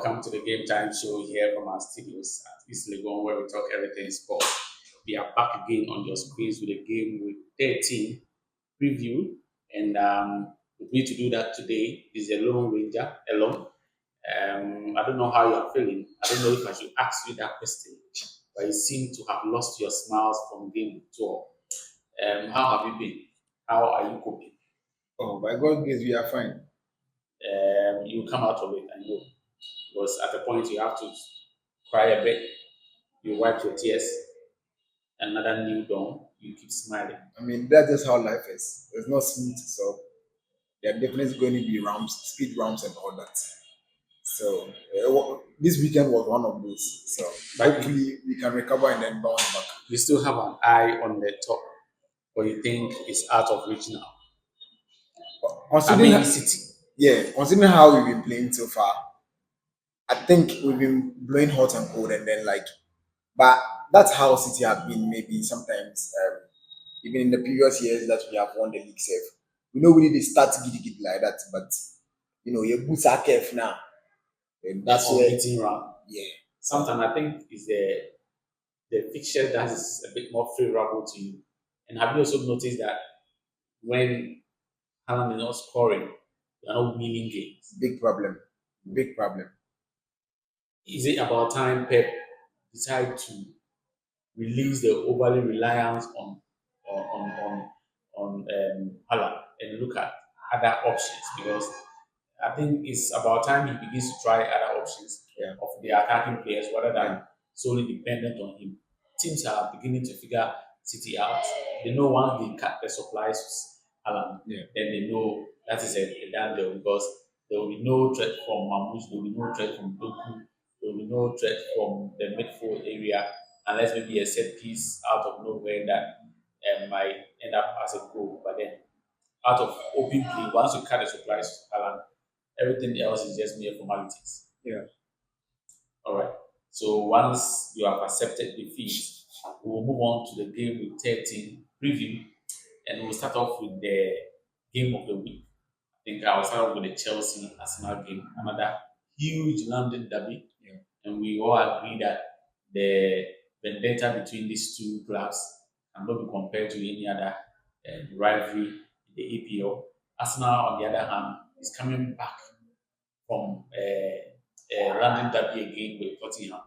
welcome to the Game Time Show here from our studios at East Legon, where we talk everything sports. We are back again on your screens with a game with 13 preview, and with me to do that today is a Lone Ranger alone. I don't know how you are feeling. I don't know if I should ask you that question, but you seem to have lost your smiles from game tour. How have you been? How are you coping? Oh, by God's grace, we are fine. You come out of it, I know, because at a point you have to cry a bit. You wipe your tears, another new dawn, you keep smiling. I mean, that's just how life is. It's not smooth, so there are definitely going to be ramps, speed ramps, and all that. So this weekend was one of those. So But hopefully we can recover and then bounce back. you still have an eye on the top, but you think it's out of reach now. Considering, City. yeah, considering how we've been playing so far, I think we've been blowing hot and cold, and then but that's how City have been. Maybe sometimes, even in the previous years that we have won the league, safe. We know we need to start giddy like that, but your boots are careful now. And That's where, beating round. yeah. Sometimes I think it's the fixture that is a bit more favorable to you. And have you also noticed that when Haaland is not scoring, you are not winning games? Big problem. Big problem. Is it about time Pep decide to release the overly reliance on Haaland and look at other options? Because I think it's about time he begins to try other options of the attacking players rather than solely dependent on him. Teams are beginning to figure City out. They know once they cut the supplies to Haaland, then they know that is a done deal because there will be no threat from Mamouche, there will be no threat from Doku, there will be no threat from the midfield area unless maybe a set piece out of nowhere that might end up as a goal. But then out of open play, once you cut the supplies to Haaland, everything else is just mere formalities. Yeah. All right. So once you have accepted defeat, we will move on to the game with 13 preview, and we'll start off with the game of the week. I think I'll start off with the Chelsea Arsenal game, another huge London derby, and we all agree that the vendetta between these two clubs cannot be compared to any other rivalry in the APL. Arsenal, on the other hand, is coming back from London derby again with Tottenham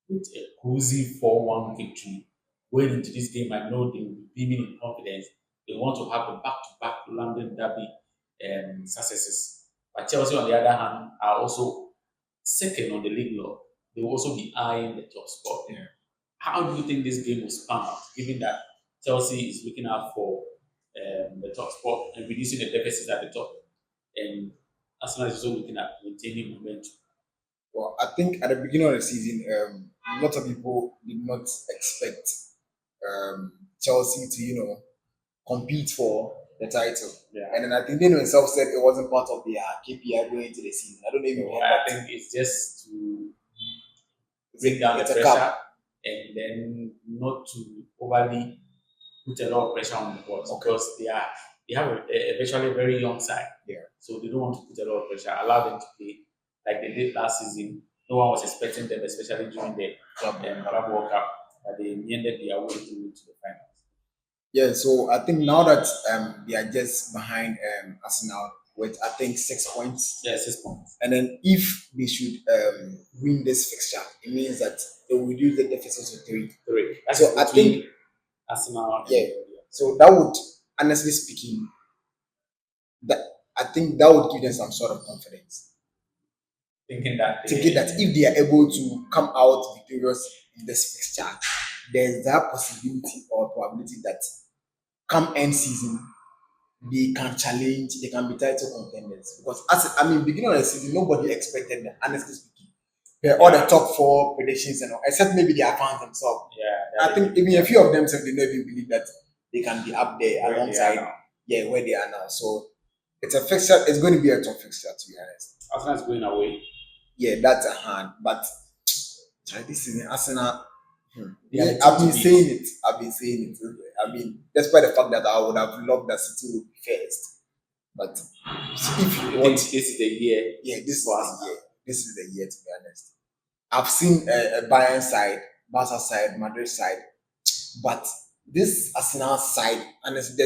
with a cozy 4-1 victory. Going into this game, I know they will be beaming in confidence. They want to have the back-to-back London derby successes. But Chelsea, on the other hand, are also second on the league law. They will also be eyeing the top spot. Yeah. How do you think this game will span out, given that Chelsea is looking out for the top spot and reducing the deficits at the top, and Arsenal is also looking at maintaining momentum? Well, I think at the beginning of the season, a lot of people did not expect Chelsea to, compete for the title. Yeah. And then I think they themselves said it wasn't part of their KPI going into the season. I don't know if you heard I that. think it's just to bring down the It's a pressure cup. and then not to overly put a lot of pressure on the boys because they have a virtually very young side. Yeah. So they don't want to put a lot of pressure. Allow them to play like they did last season. No one was expecting them, especially during the Club World Cup, but they ended their way to the finals. Yeah, so I think now that they are just behind Arsenal with I think 6 points. Yeah, 6 points. And then if they should win this fixture, it means that they will reduce the deficit to 3. That's so I think Arsenal. Yeah. So that would, honestly speaking, I think that would give them some sort of confidence. Thinking that if they are able to come out victorious in this fixture, there's that possibility or probability that come end season they can challenge, they can be title contenders. Because beginning of the season, nobody expected them, honestly speaking. All the top 4 predictions and all, except maybe their fans themselves. Yeah. I think even a few of them said they don't even believe that they can be up there Where alongside where they are now. So it's a fixture, it's going to be a tough fixture, to be honest. Arsenal is going away. Yeah, that's a hand. But this season, Arsenal, I've been saying it. Despite the fact that I would have loved that City would be first. But if you think this is the year. Yeah, this was the year. this is the year, to be honest. I've seen a Bayern side, Barca side, Madrid side, but this Arsenal side, honestly,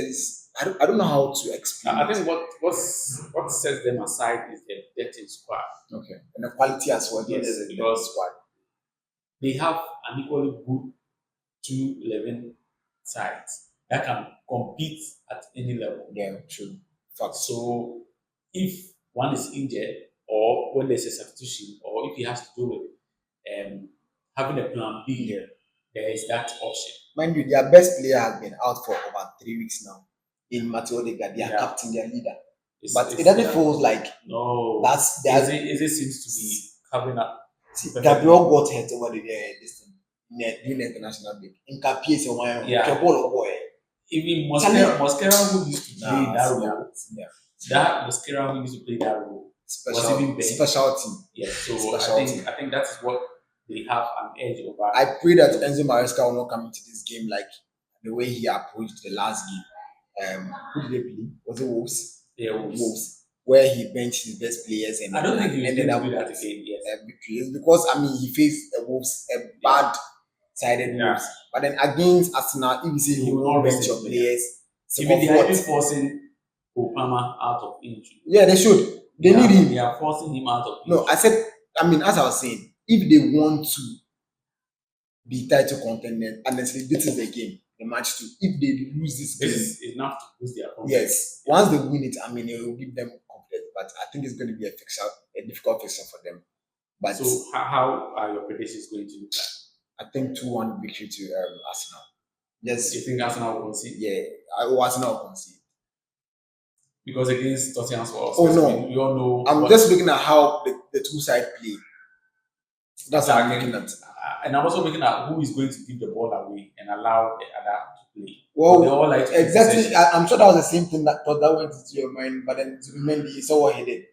I don't know how to explain I it. think what sets them aside is their depth in squad. Okay, and the quality as well. Yes, The because squad. they have an equally good 2-11 sides that can compete at any level. Yeah, true. Facts. So if one is injured or when there's a substitution or if he has to do with having a plan B, Yeah. there is that option. Mind you, their best player has been out for over 3 weeks now. In Mateo Odegaard, their Yeah. captain, their leader. It's, But it's, it doesn't yeah. feel like No, that's Eze seems to be covering up. See, perfectly. Gabriel got hurt over this thing during the international break. In Capies, Yeah. boy. Even Chale- Mosquera who used to play that role, yeah. that Mosquera who used to play that role was even benched. Special team. Yeah, so Special team. I think that is what they have an edge over. I pray that Enzo Maresca will not come into this game like the way he approached the last game. Who did they play? Was it Wolves? Yeah, Wolves. Where he benched his best players and I don't think he was ended going up to do that with again. Yes, victory. It's because he faced a Wolves, a bad sided Yeah. Wolves. But then against Arsenal, if you say He he will will not bench risk your it. players, even they are what? even forcing Opama out of injury. Yeah, they should. They need him. They are forcing him out of injury. No, I said, as I was saying, if they want to be title contenders, honestly, this is the game, the match two. If they lose this game, This is enough to boost their confidence. yes, once they win it, it will give them confidence. But I think it's going to be a difficult fixture for them. But So how are your predictions going to look like? I think 2-1 victory to Arsenal. Yes. You think Arsenal will concede? Yeah, Arsenal will concede. Because against Tottenham, Oh no, we all know. I'm just looking at how the two sides play. That's what I'm looking at. And I'm also looking at who is going to give the ball away and allow the other to play. Well, they all like to exactly. I'm sure that was the same thing that went into your mind, but then Zubimendi saw what he did.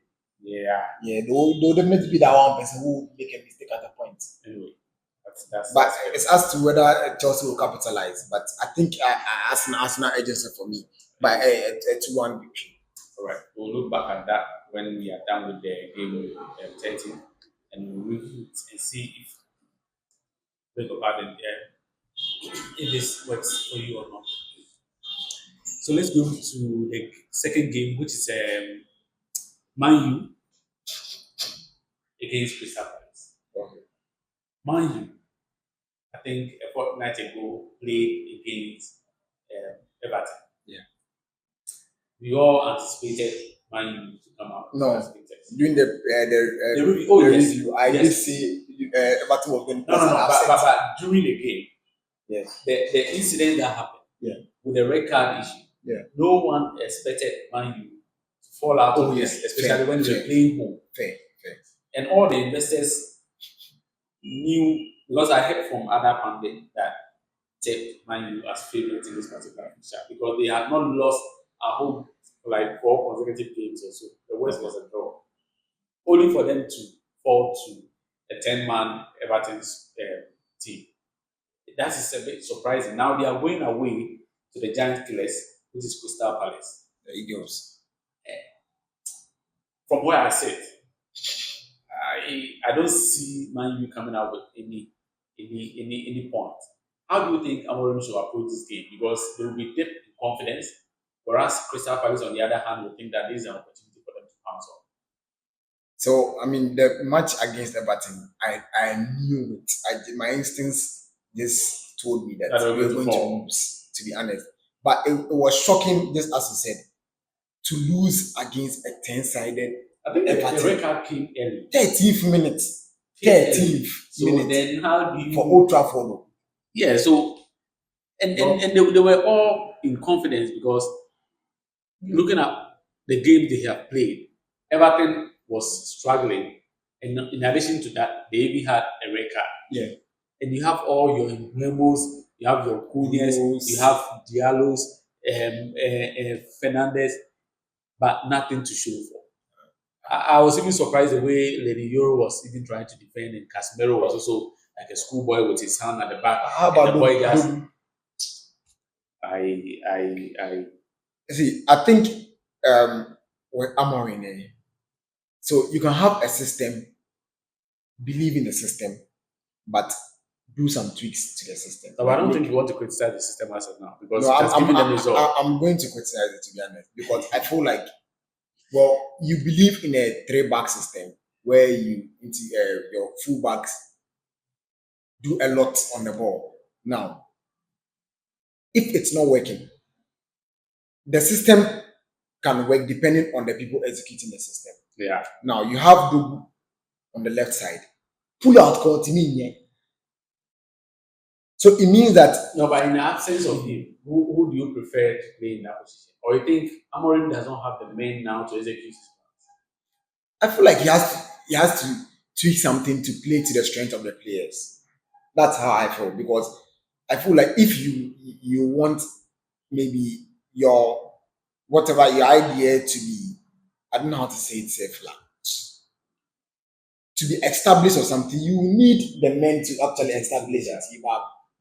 Yeah. Yeah, they'll definitely be that one person who will make a mistake at a point. Anyway, but it's as to whether Chelsea will capitalize. But I think Arsenal agency for me by a 2-1 victory. All right, we'll look back at that when we are done with the game 30 and we'll review it and see if if this works for you or not. So let's go to the second game, which is Man U against Crystal Palace. Okay. Man U, I think a fortnight ago, played against Everton. Yeah. We all anticipated Man U to come out. No. During the review, I did say Everton was going to but during the game, yes, the incident that happened with the red card issue, no one expected Man U to fall out of this, especially when they were playing home. Fair. And all the investors knew, because I heard from other pundits that tipped Man U as favourites in this particular fixture because they had not lost at home for like 4 consecutive games or so. The worst was a draw. Only for them to fall to a 10-man Everton's team. That is a bit surprising. Now they are going away to the Giant Killers, which is Crystal Palace. The Eagles. From where I sit, I don't see Man U coming out with any point. How do you think Amorim should approach this game? Because they will be deep in confidence, whereas Crystal Palace, on the other hand, will think that this is an opportunity for them to pounce on. So, the match against Everton, I knew it. My instincts just told me that we were going to lose, to be honest. But it was shocking, just as you said, to lose against a 10-sided I think the red card came early. 13th minute. 13th so minute. Then how do you... For Old Trafford. Yeah, so... And they were all in confidence because looking at the game they have played, Everton was struggling. And in addition to that, they even had a red card. Yeah. And you have all your Mbemos, you have your Cunhas, you have Diallo's, Fernandez, but nothing to show for. I was even surprised the way Lenny Euro was even trying to defend, and Casemiro was also like a schoolboy with his hand at the back. How about the boy just... See, I think with Amorim, so you can have a system believe in the system, but do some tweaks to the system. No, but I Like don't think make you want to criticize the system as of now no, because it has given them result. I'm going to criticize it, to be honest, because I feel like, well, you believe in a three-back system where your fullbacks do a lot on the ball. Now, if it's not working, the system can work depending on the people executing the system. Yeah. Now you have Dogu on the left side, pull out continue. So it means that No, but in the absence of him, who do you prefer to play in that position? Or you think Amorim does not have the men now to execute his I feel like he has to tweak something to play to the strength of the players. That's how I feel, because I feel like if you want maybe your whatever your idea to be, I don't know how to say it safely, to be established or something, you need the men to actually establish it.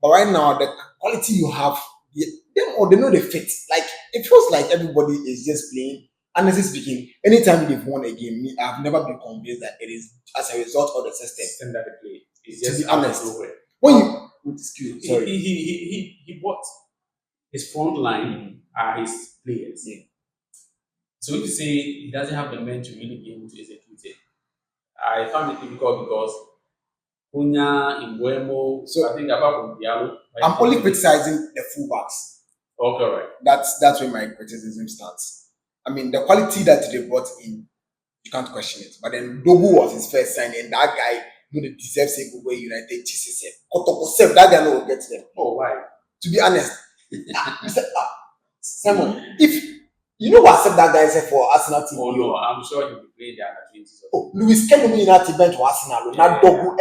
But right now, the quality you have, them or they know they fit. Like it feels like everybody is just playing. Honestly speaking, anytime they've won a game, me, I've never been convinced that it is as a result of the system. system that they play? It's To just be out of honest, nowhere. when you excuse me, He, sorry, he bought his front line are his players. yeah. So if you say he doesn't have the men to really be able to execute it, I found it difficult because Cunha, Imbuemo, So I think apart from Diallo, I'm only criticizing the fullbacks. okay, right. That's where my criticism starts. I mean, the quality that they brought in, you can't question it. But then Dogu was his first signing, and that guy you know deserves a good way United GCC. Kotoko Sef, that guy no will get them. Oh, why? To be honest, Mr. Simon, if you know what said that guy said for Arsenal team. Oh no, I'm sure he'll be playing the under 20s. Oh, Luis Kelly United bench for Arsenal, not Dogu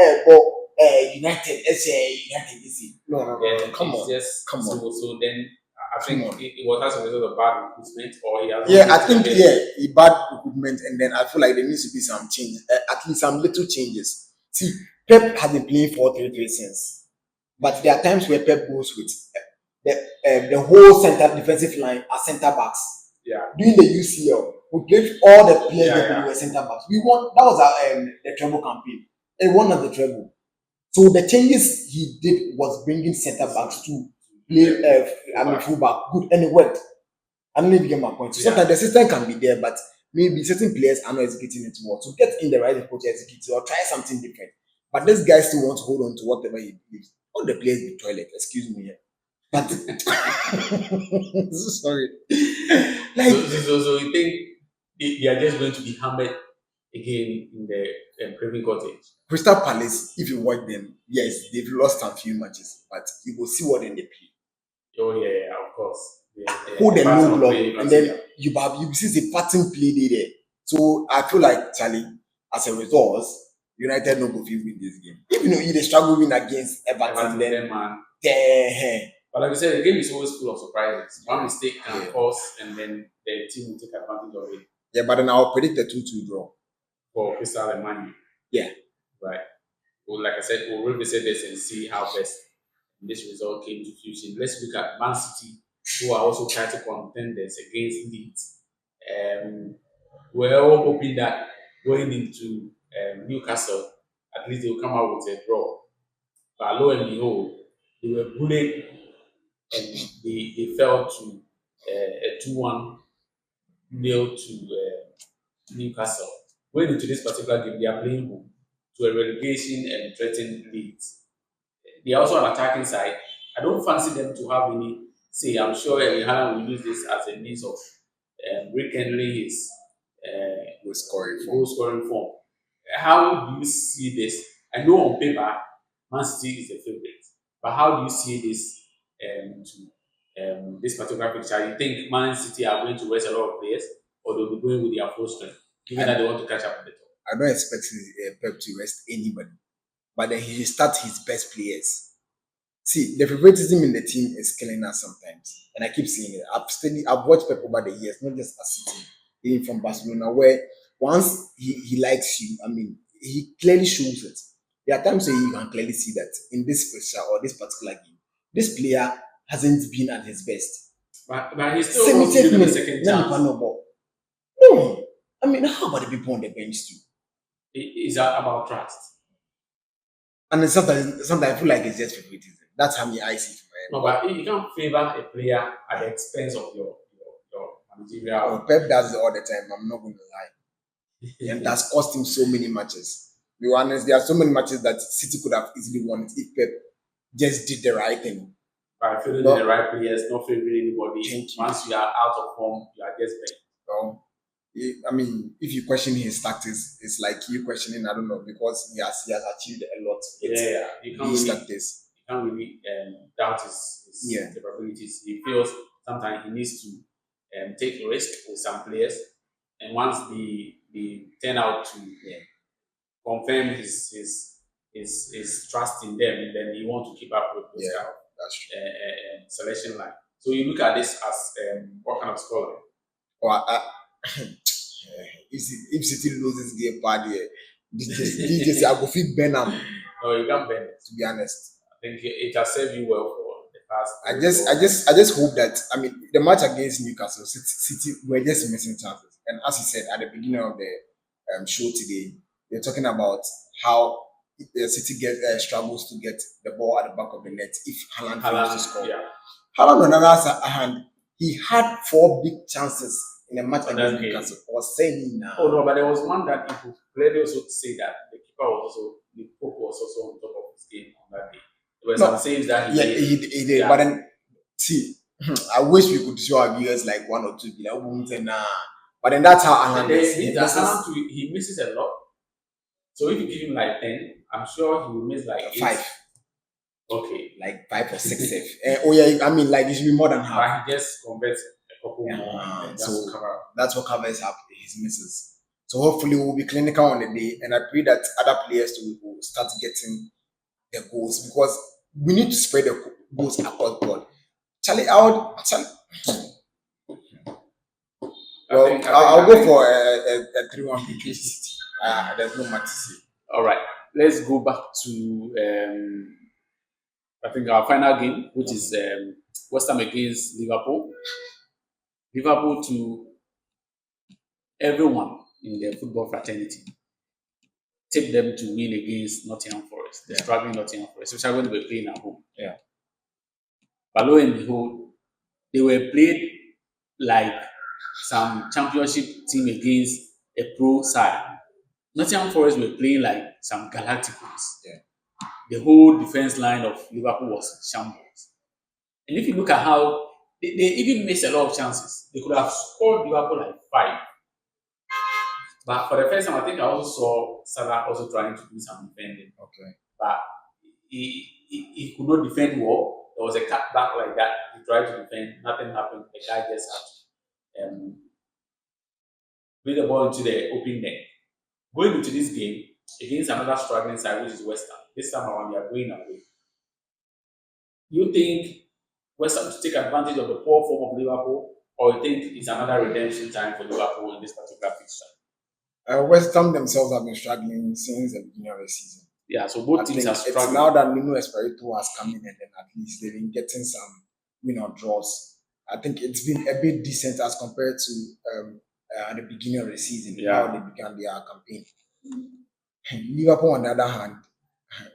United, United DC. No, come It's on, just come on. so then I Come think on. it was as a result of bad recruitment or he has Yeah, not I been think to the yeah, a bad recruitment, and then I feel like there needs to be some change, at least some little changes. See, Pep has been playing 4-3-3 since, but there are times where Pep goes with the whole center defensive line as center backs. Yeah. During the UCL, we played all the players Yeah, that yeah. were center backs. We won. That was our the treble campaign. And won at the treble. So the changes he did was bringing center backs to play. Fullback. Good, and it worked. I don't know if you get my point. So sometimes the system can be there, but maybe certain players are not executing it well. So get in the right approach to execute it or try something different. But this guy still wants to hold on to whatever he believes. All the players in the toilet, excuse me. But sorry. Like So you think they are just going to be hammered again in the Craven Cottage? Crystal Palace, if you watch them, yes, they've lost some few matches, but you will see what they play. Oh yeah, of course. Hold the pattern low of block, play, you can and see then that. you see the pattern play there. So I feel like Charlie, as a result, United no go fit win this game. Even though they struggle win against Everton, then man. eh, But like I said, the game is always full of surprises. One mistake can Yeah. cause, and then the team will take advantage of it yeah, but then I'll predict a 2-2 draw. for Crystal and Man U. Yeah. Right. Well, like I said, we'll revisit this and see how best this result came to fruition. Let's look at Man City, who are also title contenders against Leeds. We're all hoping that going into Newcastle, at least they'll come out with a draw. But lo and behold, they were bullied and they fell to a 2-1 nil to Newcastle. Going into this particular game, they are playing home to a relegation and threatened Leeds. They are also an attacking side. I don't fancy them to have any say. I'm sure Haaland will use this as a means of rekindling his goal scoring form. How do you see this? I know on paper, Man City is the favorite, but how do you see this to this particular picture? You think Man City are going to rest a lot of players, or they'll be going with their full strength, given that they want to catch up with the top? I don't expect Pep to rest anybody, but then he start his best players. See, the favoritism in the team is killing us sometimes, and I keep saying it. I've watched Pep over the years, not just as City, even from Barcelona, where once he likes you, I mean, he clearly shows it. There are times where you can clearly see that in this picture or this particular game, this player hasn't been at his best. But he still wants to give him a second chance. No, I mean, how about the people on the bench too? It's about trust. And then sometimes I feel like it's just favoritism. That's how me I see it from my No, end. but you can't favor a player at the expense of your But managerial. Pep does it all the time. I'm not going to lie, and that's cost him so many matches. Be honest, there are so many matches that City could have easily won it if Pep just did the right thing. By fielding the But right players, not favoring anybody. thank you. Once you are out of form, you are just benched. I mean, if you question his tactics, it's like you questioning, I don't know, because he has achieved a lot with Yeah, yeah. these tactics. You can't really doubt his Yeah, capabilities. He feels sometimes he needs to take a risk with some players, and once they turn out to confirm his trust in them, then he wants to keep up with those yeah, kind of that's true. selection line. So you look at this as what kind of scoreline? Or if City loses game bad here, DJ I go fit Benham. No, you can't bend it. To be honest, I think it has served you well for the past I three, just, I 4 just, I just hope that the match against Newcastle City were just missing chances. And as you said at the beginning of the show today, they're talking about how the City struggles to get the ball at the back of the net if Haaland fails to score. Yeah. Haaland, on the other hand, he had 4 big chances in a match On that against game. Newcastle. Or saying now, Oh no, but there was one that you could clearly also say that the keeper was also the poke was also on top of his game on that day. There were some no, saves that he yeah, made. he did. Yeah. But then, see, I wish we could show our viewers like 1 or 2. Be like, "Oh, nah." But then that's how And Haaland then is. he Haaland too, he misses a lot. So if you give him like 10, I'm sure he will miss like 8. 5, Okay. like 5 or 6 safe. Oh yeah, I mean, like it should be more than half. But he just converts a couple more and then So just cover up. that's what covers up his misses. So hopefully we'll be clinical on the day, and I pray that other players too will start getting their goals because we need to spread the goals across the board. Charlie, Charlie. Well, I'll go for a 3-1 victory. There's no much to say. All right. Let's go back to I think our final game, which is West Ham against Liverpool. Liverpool to everyone in the football fraternity. Take them to win against Nottingham Forest, the struggling Nottingham Forest, especially when they were playing at home. Yeah. But lo and behold, they were played like some championship team against a pro side. Nottingham Forest were playing like some Galacticos. Yeah. The whole defense line of Liverpool was shambles. And if you look at how they even missed a lot of chances, they could have scored Liverpool like 5. But for the first time, I think I also saw Salah also trying to do some defending. Okay. But he could not defend well. There was a cutback like that. He tried to defend, nothing happened. The guy just had to play the ball into the open net. Going into this game against another struggling side, which is West Ham. This time around, they are going away. You think West Ham to take advantage of the poor form of Liverpool, or you think it's another redemption time for Liverpool in this particular fixture? West Ham themselves have been struggling since the beginning of the season. Yeah, so both teams are struggling. It's now that Nuno Espirito has come in, and then at least they've been getting some draws. I think it's been a bit decent as compared to at the beginning of the season, how they began their campaign. Liverpool, on the other hand,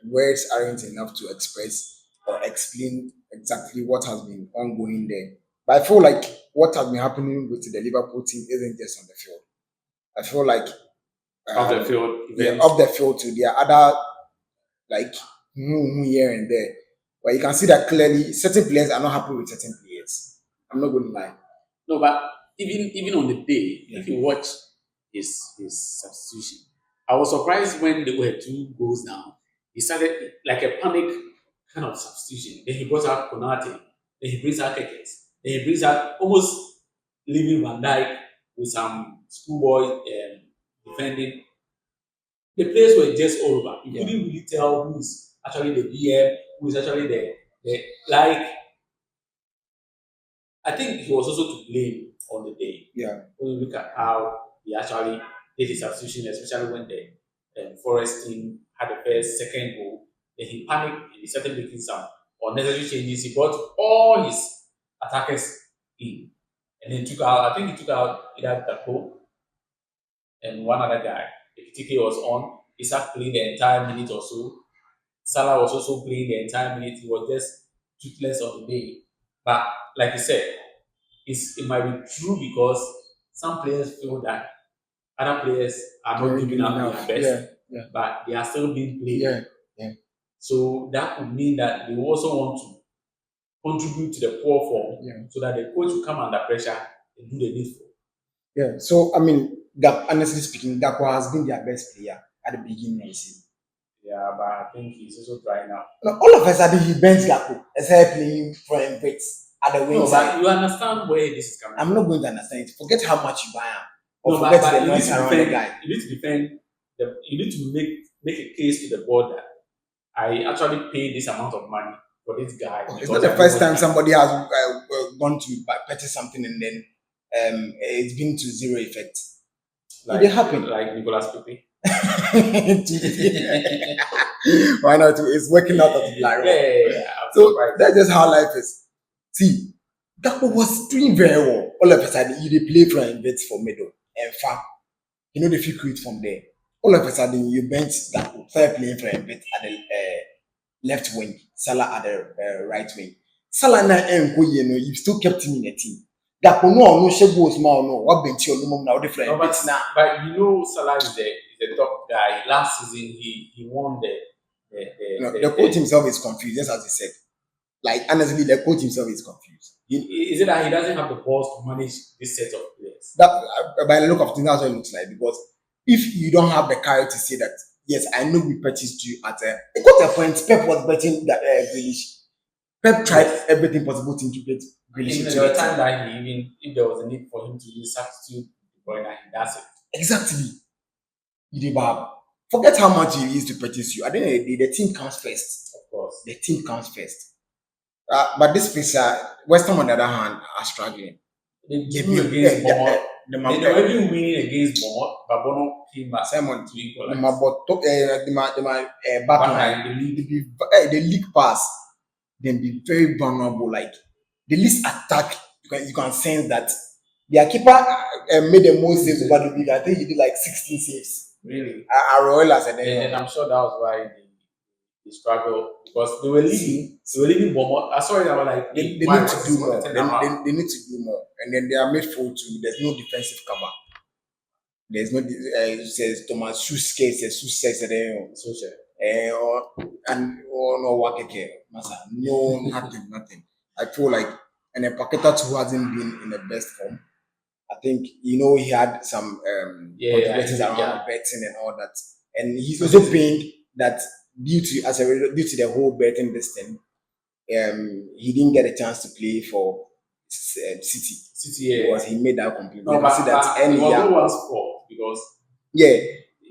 words aren't enough to express or explain exactly what has been ongoing there. But I feel like what has been happening with the Liverpool team isn't just on the field. I feel like Off the field, off the field too. There are other like here and there, but you can see that clearly certain players are not happy with certain players. I'm not going to lie. No, but even on the day, if you watch his substitution, I was surprised when they were 2 goals down. He started like a panic kind of substitution. Then he brought out Konate. Then he brings out Kekes. Then he brings out almost leaving Van Dijk with some schoolboy defending. The players were just all over. You couldn't really tell who is actually the DM, who is actually the like. I think he was also to blame on the day. Yeah. When you look at how he actually did his substitution, especially when the Forest team had the first, second goal, then he panicked and he started making some unnecessary changes. He brought all his attackers in. And then took out, I think he took out either Dapo and one other guy. If TK was on, he started playing the entire minute or so. Salah was also playing the entire minute. He was just toothless on the day. But like you said, it might be true because some players feel that other players are not Very giving good up enough. their best, Yeah, yeah, but they are still being played. yeah, yeah, So that would mean that they also want to contribute to the poor form yeah. so that the coach will come under pressure and do the needful. Yeah. So I mean, honestly speaking, Gakpo has been their best player at the beginning of the season. Yeah, but I think he's also trying out. No, all of a sudden he bent Gakpo and started playing for Emirates at the wing No, but side. you understand where this is coming I'm from. not going to understand it. Forget how much you buy him, or No, forget but the you need noise to around the defend. guy. You need to defend. You need to make a case to the board that I actually paid this amount of money for this guy It's not because the I know first what he time can. somebody has gone to purchase something and then it's been to zero effect. It did happen. Like Nicolas Pepe. Why not? It's working out of the Yeah, Laro. I'm So surprised. that's just how life is. See, Gakpo was doing very well. All of a sudden, you dey play for Emirates for middle and far. You know the free create from there. All of a sudden, you bench Gakpo, start playing for Emirates at the left wing, Salah at the right wing. Salah na you know, you still kept him in the team. Gakpo no share goals ma no. What bench you no now different No, Emirates now. but you know, Salah is the top guy. Last season, he won No, the coach himself is confused, just as he said. Like honestly, the coach himself is confused. Is it that he doesn't have the balls to manage this set of players? That by the look of things, that's what it looks like. Because if you don't have the courage to say that, yes, I know we purchased you at a, it got a point. Pep was betting that Grealish. Pep tried Yes. everything possible to get Grealish Even into there the were times team. that he even, if there was a need for him to use substitute De Bruyne, he does it. Exactly. You did bad. Forget how much he used to purchase you. At the end of the day, the team comes first. Of course. The team comes first. But this fixture, West Ham on the other hand are struggling. They drew against Bournemouth. The They were even winning against Bournemouth, but Bournemouth came back Simon, to the equalize. backline, the league pass, then be very vulnerable. Like the least attack, you can sense that their keeper made the most saves over the week. I think he did like 16 saves. Really? Aroelas and And then I'm sure that was why they struggled because they were leaving. They were leaving Bournemouth. I saw it. I was like, they need to do more. They need to do more. And then they are midfield too. There's no defensive cover. There's no says Thomas Schuske, says Sussex, or no Wakeke, Masa. No, nothing. I feel like, and a Paqueta too hasn't been in the best form. I think he had some controversies around betting and all that, and he's also paying that due to the whole betting this thing. He didn't get a chance to play for City. Because he made that complaint. No, but it was no one's fault because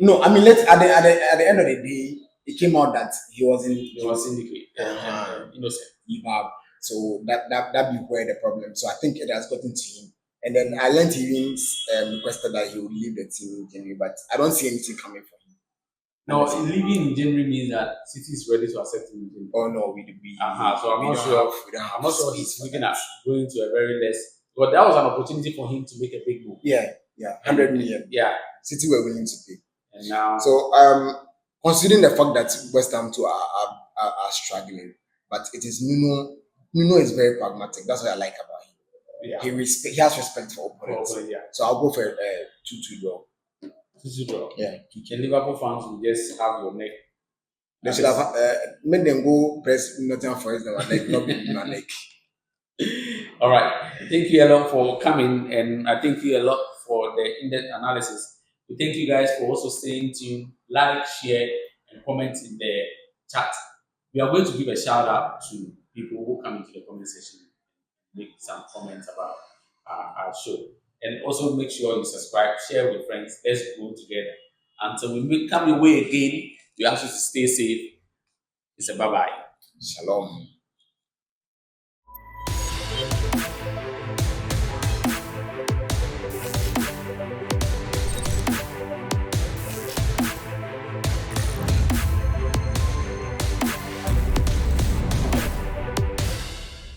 no, I mean at the end of the day, it came out that he was indicate innocent. So that be where the problem. So I think it has gotten to him. And then I learned he even requested that he would leave the team in January, but I don't see anything coming from him. No, leaving in January means that City is ready to accept him in January. Oh no, so I'm not sure he's looking at going to a very less. But that was an opportunity for him to make a big move. Yeah, 100 million. Yeah, City were willing to pay. And now, so considering the fact that West Ham too are struggling, but it is Nuno. Nuno is very pragmatic. That's what I like about him. Yeah. He has respect for opponents. So I'll go for 2-2 draw. 2-2 draw. Yeah. The Liverpool fans will just have your neck. They should have made them go press Nottingham Forest their neck, not be my neck. All right. Thank you a lot for coming, and I thank you a lot for the in-depth analysis. We thank you guys for also staying tuned, like, share, and comment in the chat. We are going to give a shout out to people who come into the comment section and make some comments about our show. And also make sure you subscribe, share with friends. Let's grow together. Until we come your way again, we ask you to stay safe. It's a bye-bye. Shalom.